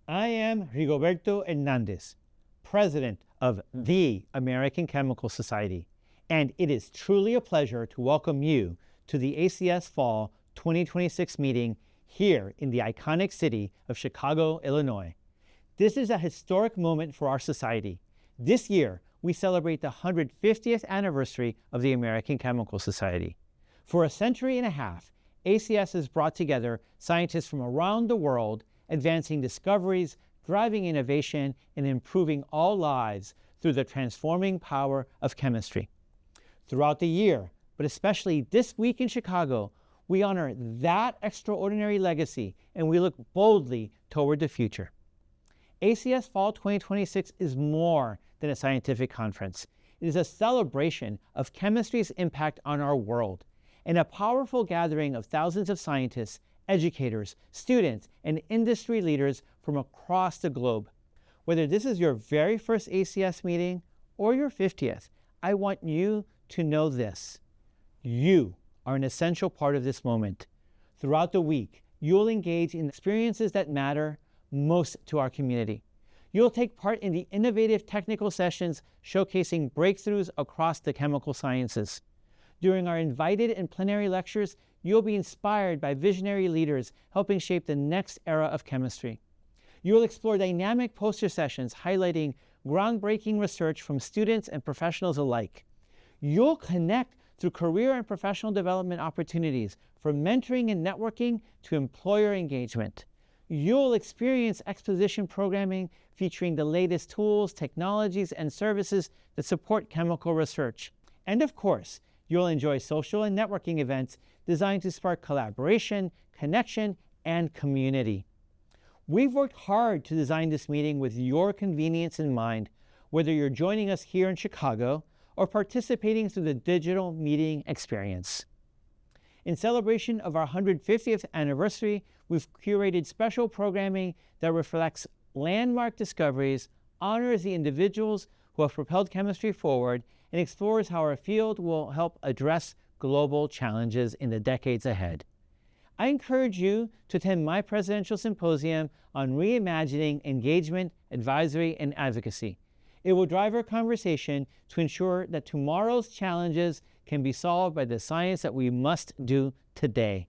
I am Rigoberto Hernandez, President of the American Chemical Society, and it is truly a pleasure to welcome you to the ACS Fall 2026 meeting here in the iconic city of Chicago, Illinois. This is a historic moment for our society. This year, we celebrate the 150th anniversary of the American Chemical Society. For a century and a half, ACS has brought together scientists from around the world, advancing discoveries, driving innovation, and improving all lives through the transforming power of chemistry. Throughout the year, but especially this week in Chicago, we honor that extraordinary legacy and we look boldly toward the future. ACS Fall 2026 is more than a scientific conference. It is a celebration of chemistry's impact on our world and a powerful gathering of thousands of scientists, educators, students, and industry leaders from across the globe. Whether this is your very first ACS meeting or your 50th, I want you to know this. You are an essential part of this moment. Throughout the week, you'll engage in experiences that matter most to our community. You'll take part in the innovative technical sessions showcasing breakthroughs across the chemical sciences. During our invited and plenary lectures, you'll be inspired by visionary leaders helping shape the next era of chemistry. You'll explore dynamic poster sessions highlighting groundbreaking research from students and professionals alike. You'll connect through career and professional development opportunities, from mentoring and networking to employer engagement. You'll experience exposition programming featuring the latest tools, technologies, and services that support chemical research. And of course, you'll enjoy social and networking events designed to spark collaboration, connection, and community. We've worked hard to design this meeting with your convenience in mind, whether you're joining us here in Chicago or participating through the digital meeting experience. In celebration of our 150th anniversary, we've curated special programming that reflects landmark discoveries, honors the individuals who have propelled chemistry forward, and explores how our field will help address global challenges in the decades ahead. I encourage you to attend my presidential symposium on reimagining engagement, advisory, and advocacy. It will drive our conversation to ensure that tomorrow's challenges can be solved by the science that we must do today.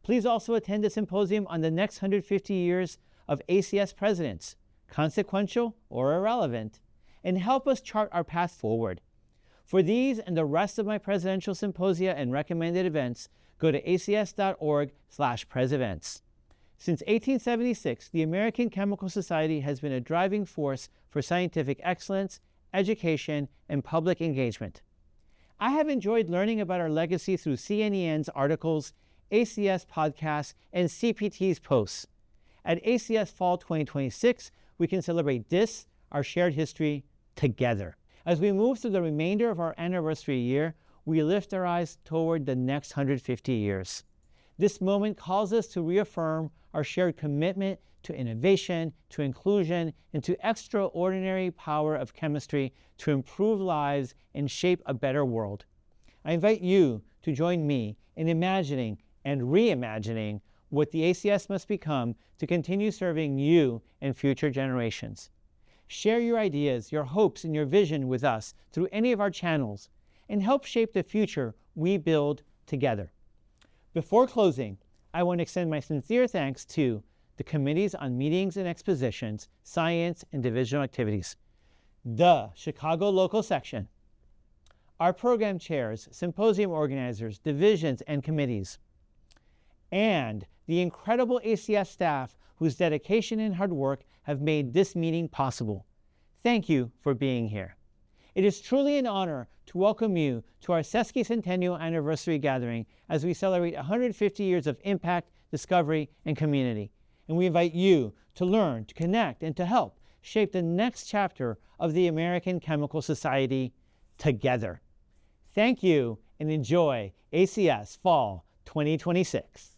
Please also attend the symposium on the next 150 years of ACS presidents, consequential or irrelevant, and help us chart our path forward. For these and the rest of my presidential symposia and recommended events, go to acs.org/presevents. Since 1876, the American Chemical Society has been a driving force for scientific excellence, education, and public engagement. I have enjoyed learning about our legacy through CNEN's articles, ACS podcasts, and CPT's posts. At ACS Fall 2026, we can celebrate this, our shared history, together. As we move through the remainder of our anniversary year, we lift our eyes toward the next 150 years. This moment calls us to reaffirm our shared commitment to innovation, to inclusion, and to extraordinary power of chemistry to improve lives and shape a better world. I invite you to join me in imagining and reimagining what the ACS must become to continue serving you and future generations. Share your ideas, your hopes, and your vision with us through any of our channels and help shape the future we build together. Before closing, I want to extend my sincere thanks to the Committees on Meetings and Expositions, Science, and Divisional Activities, the Chicago Local Section, our program chairs, symposium organizers, divisions, and committees, and the incredible ACS staff whose dedication and hard work have made this meeting possible. Thank you for being here. It is truly an honor to welcome you to our sesquicentennial anniversary gathering as we celebrate 150 years of impact, discovery, and community. And we invite you to learn, to connect, and to help shape the next chapter of the American Chemical Society together. Thank you and enjoy ACS Fall 2026.